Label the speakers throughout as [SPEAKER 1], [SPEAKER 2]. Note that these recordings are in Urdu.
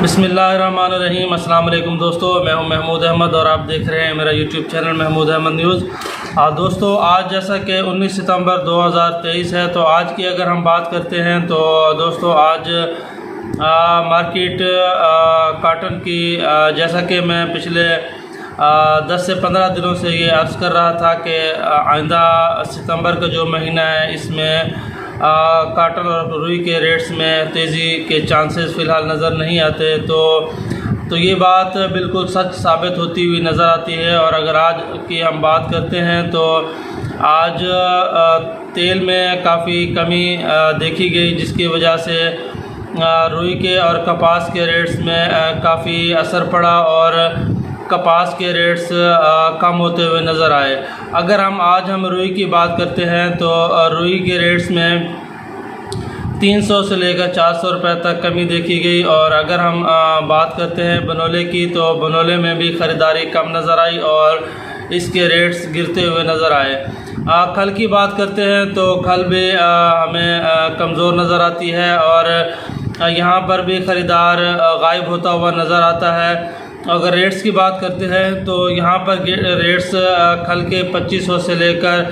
[SPEAKER 1] بسم اللہ الرحمن الرحیم۔ السلام علیکم دوستو، میں ہوں محمود احمد اور آپ دیکھ رہے ہیں میرا YouTube channel Mahmood Ahmed News. دوستو آج جیسا کہ 19 ستمبر 2023 ہے، تو آج کی اگر ہم بات کرتے ہیں تو دوستو آج مارکیٹ کاٹن کی جیسا کہ میں پچھلے 10 سے 15 دنوں سے یہ عرض کر رہا تھا کہ آئندہ ستمبر کا جو مہینہ ہے اس میں کاٹن اور روئی کے ریٹس میں تیزی کے چانسز فی الحال نظر نہیں آتے، تو یہ بات بالکل سچ ثابت ہوتی ہوئی نظر آتی ہے۔ اور اگر آج کی ہم بات کرتے ہیں تو آج تیل میں کافی کمی دیکھی گئی، جس کی وجہ سے روئی کے اور کپاس کے ریٹس میں کافی اثر پڑا اور کپاس کے ریٹس کم ہوتے ہوئے نظر آئے۔ اگر آج ہم روئی کی بات کرتے ہیں تو روئی کے ریٹس میں 300 سے لے کر 400 روپے تک کمی دیکھی گئی، اور اگر ہم بات کرتے ہیں بنولے کی تو بنولے میں بھی خریداری کم نظر آئی اور اس کے ریٹس گرتے ہوئے نظر آئے۔ کھل کی بات کرتے ہیں تو کھل بھی ہمیں کمزور نظر آتی ہے اور یہاں پر بھی خریدار غائب ہوتا ہوا نظر آتا ہے۔ اگر ریٹس کی بات کرتے ہیں تو یہاں پر ریٹس کھل کے 2500 سے لے کر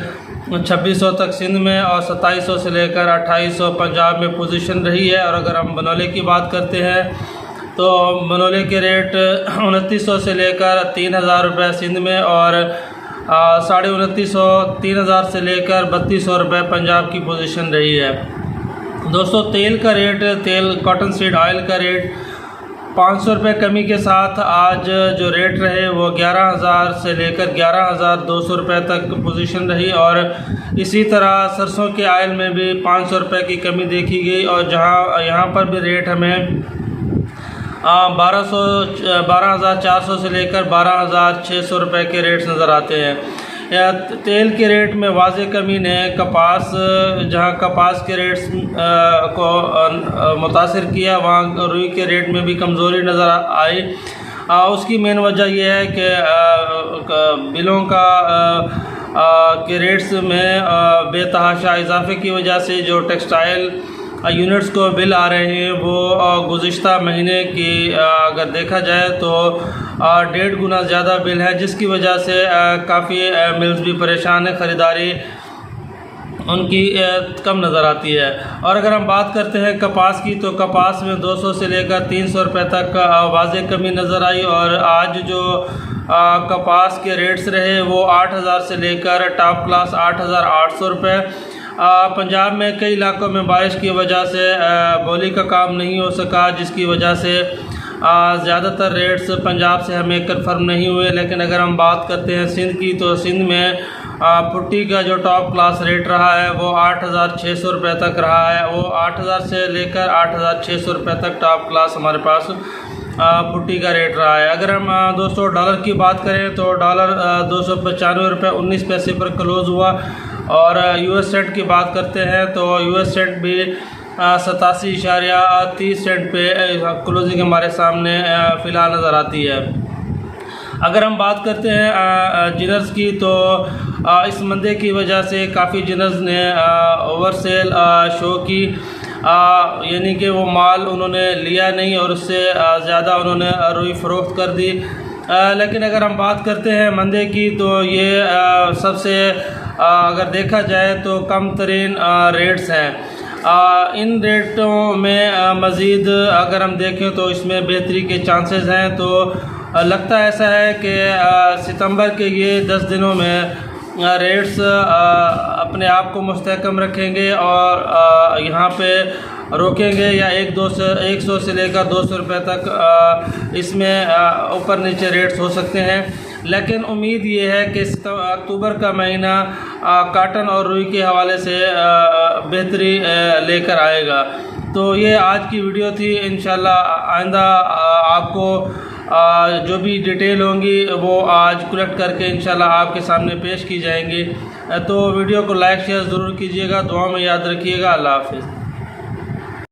[SPEAKER 1] 2600 تک سندھ میں اور 2700 سے لے کر 2800 پنجاب میں پوزیشن رہی ہے۔ اور اگر ہم بنولے کی بات کرتے ہیں تو بنولے کے ریٹ 2900 سے لے کر 3000 روپے سندھ میں اور 2950 3000 سے لے کر 3200 روپے پنجاب کی پوزیشن رہی ہے۔ دوستو تیل کا ریٹ، تیل کاٹن سیڈ آئل کا ریٹ 500 روپے کمی کے ساتھ آج جو ریٹ رہے وہ 11000 سے لے کر 11200 روپے تک پوزیشن رہی، اور اسی طرح سرسوں کے آئل میں بھی 500 روپے کی کمی دیکھی گئی، اور یہاں پر بھی ریٹ ہمیں 12400 سے لے کر 12600 روپے کے ریٹس نظر آتے ہیں۔ تیل کے ریٹ میں واضح کمی نے کپاس، جہاں کپاس کے ریٹس کو متاثر کیا، وہاں روئی کے ریٹ میں بھی کمزوری نظر آئی۔ اس کی مین وجہ یہ ہے کہ بلوں کے ریٹس میں بے تحاشا اضافے کی وجہ سے جو ٹیکسٹائل یونٹس کو بل آ رہے ہیں وہ گزشتہ مہینے کی اگر دیکھا جائے تو 1.5 گنا زیادہ بل ہے، جس کی وجہ سے کافی ملز بھی پریشان ہیں، خریداری ان کی کم نظر آتی ہے۔ اور اگر ہم بات کرتے ہیں کپاس کی تو کپاس میں 200 سے لے کر 300 روپے تک واضح کمی نظر آئی، اور آج جو کپاس کے ریٹس رہے وہ 8000 سے لے کر ٹاپ کلاس 8800 روپے۔ پنجاب میں کئی علاقوں میں بارش کی وجہ سے بولی کا کام نہیں ہو سکا، جس کی وجہ سے زیادہ تر ریٹس پنجاب سے ہمیں کنفرم نہیں ہوئے۔ لیکن اگر ہم بات کرتے ہیں سندھ کی تو سندھ میں پٹی کا جو ٹاپ کلاس ریٹ رہا ہے وہ 8600 روپے تک رہا ہے، وہ 8000 سے لے کر 8600 روپے تک ٹاپ کلاس ہمارے پاس پٹی کا ریٹ رہا ہے۔ اگر ہم دوستو ڈالر کی بات کریں تو ڈالر 295 روپے 19 پیسے پر کلوز ہوا، اور یو ایس سینٹ کی بات کرتے ہیں تو یو ایس سینٹ بھی 87.30 سینٹ پہ کلوزنگ ہمارے سامنے فی الحال نظر آتی ہے۔ اگر ہم بات کرتے ہیں جنرز کی تو اس مندے کی وجہ سے کافی جنرز نے اوور سیل شو کی، یعنی کہ وہ مال انہوں نے لیا نہیں اور اس سے زیادہ انہوں نے روئی فروخت کر دی۔ لیکن اگر ہم بات کرتے ہیں مندے کی تو یہ سب سے اگر دیکھا جائے تو کم ترین ریٹس ہیں۔ ان ریٹوں میں مزید اگر ہم دیکھیں تو اس میں بہتری کے چانسز ہیں، تو لگتا ایسا ہے کہ ستمبر کے یہ 10 دنوں میں ریٹس اپنے آپ کو مستحکم رکھیں گے اور یہاں پہ روکیں گے، یا 100 سے لے کر 200 روپے تک اس میں اوپر نیچے ریٹس ہو سکتے ہیں۔ لیکن امید یہ ہے کہ اکتوبر کا مہینہ کاٹن اور روئی کے حوالے سے بہتری لے کر آئے گا۔ تو یہ آج کی ویڈیو تھی، انشاءاللہ آئندہ آپ کو جو بھی ڈیٹیل ہوں گی وہ آج کلیکٹ کر کے انشاءاللہ آپ کے سامنے پیش کی جائیں گی۔ تو ویڈیو کو لائک شیئر ضرور کیجیے گا، دعاؤں میں یاد رکھیے گا۔ اللہ حافظ۔